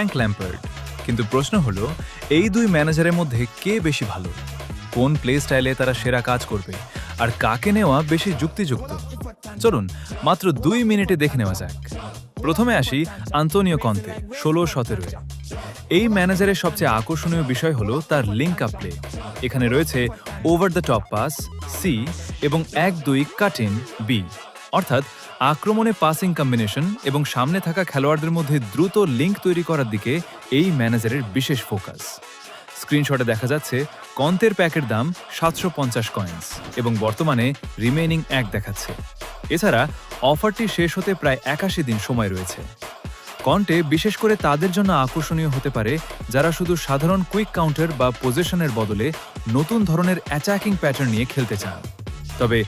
Frank Lampard. কিন্তু প্রশ্ন হলো, এই দুই ম্যানেজারের মধ্যে কে বেশি ভালো? কোন প্লে স্টাইলে তারা সেরা কাজ করবে? আর কাকে নেওয়া বেশি যুক্তিযুক্ত? চলুন মাত্র 2 মিনিটে দেখে নেওয়া যাক। প্রথমে আসি আন্তোনিও কন্তে, 16-17। এই ম্যানেজারের সবচেয়ে আকর্ষণীয় বিষয় হলো তার লিঙ্ক আপ প্লে। এখানে রয়েছে ওভার দ্য টপ পাস সি এবং 1-2 কাট ইন বি, অর্থাৎ আক্রমণে পাসিং কম্বিনেশন এবং সামনে থাকা খেলোয়াড়দের মধ্যে দ্রুত লিঙ্ক তৈরি করার দিকে এই ম্যানেজারের বিশেষ ফোকাস। স্ক্রিনশটে দেখা যাচ্ছে কন্তের প্যাকের দাম 750 কয়েন্স এবং বর্তমানে রিমেইনিং 1 দেখাচ্ছে। এছাড়া অফারটি শেষ হতে প্রায় 81 দিন সময় রয়েছে। কন্টে বিশেষ করে তাদের জন্য আকর্ষণীয় হতে পারে যারা শুধু সাধারণ কুইক কাউন্টার বা পজিশনের বদলে নতুন ধরনের অ্যাটাকিং প্যাটার্ন নিয়ে খেলতে চান। তবে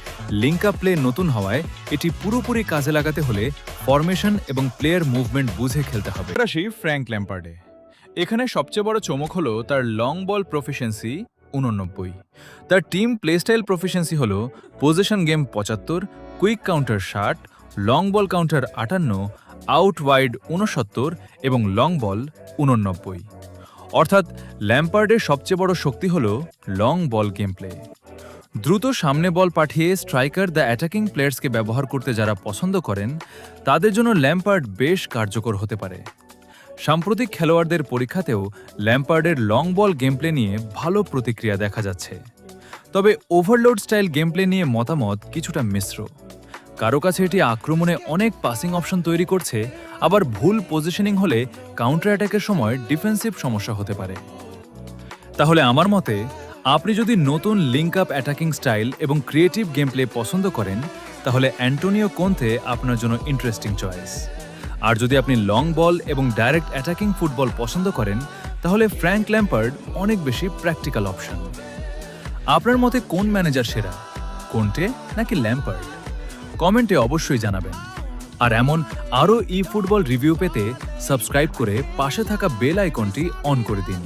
লিঙ্ক আপ প্লে নতুন হওয়ায় এটি পুরোপুরি কাজে লাগাতে হলে ফরমেশন এবং প্লেয়ার মুভমেন্ট বুঝে খেলতে হবে। আসি ফ্র্যাঙ্ক ল্যাম্পার্ডে। এখানে সবচেয়ে বড় চমক হলো তার লং বল প্রফিসিয়েন্সি 89। তার টিম প্লেস্টাইল প্রফিসিয়েন্সি হলো position game 75, quick counter 60, long ball counter 58, out wide 69 এবং লং বল 89। অর্থাৎ ল্যাম্পার্ডের সবচেয়ে বড় শক্তি হলো লং বল গেম প্লে। দ্রুত সামনে বল পাঠিয়ে স্ট্রাইকার দ্য অ্যাটাকিং প্লেয়ার্সকে ব্যবহার করতে যারা পছন্দ করেন তাদের জন্য ল্যাম্পার্ড বেশ কার্যকর হতে পারে। সাম্প্রতিক খেলোয়াড়দের পরীক্ষাতেও ল্যাম্পার্ডের লং বল গেম প্লে নিয়ে ভালো প্রতিক্রিয়া দেখা যাচ্ছে। তবে ওভারলোড স্টাইল গেম প্লে নিয়ে মতামত কিছুটা মিশ্র। কারো কাছে এটি আক্রমণে অনেক পাসিং অপশন তৈরি করছে, আবার ভুল পজিশনিং হলে কাউন্টার অ্যাটাকের সময় ডিফেন্সিভ সমস্যা হতে পারে। তাহলে আমার মতে আপনি যদি নতুন লিঙ্ক আপ অ্যাটাকিং স্টাইল এবং ক্রিয়েটিভ গেম প্লে পছন্দ করেন তাহলে অ্যান্টোনিও কোন্তে আপনার জন্য ইন্টারেস্টিং চয়েস। আর যদি আপনি লং বল এবং ডাইরেক্ট অ্যাটাকিং ফুটবল পছন্দ করেন তাহলে ফ্র্যাঙ্ক ল্যাম্পার্ড অনেক বেশি প্র্যাকটিক্যাল অপশন। আপনার মতে কোন ম্যানেজার সেরা, কোন্তে নাকি ল্যাম্পার্ড? কমেন্টে অবশ্যই জানাবেন। আর এমন আরও ই ফুটবল রিভিউ পেতে সাবস্ক্রাইব করে পাশে থাকা বেল আইকনটি অন করে দিন।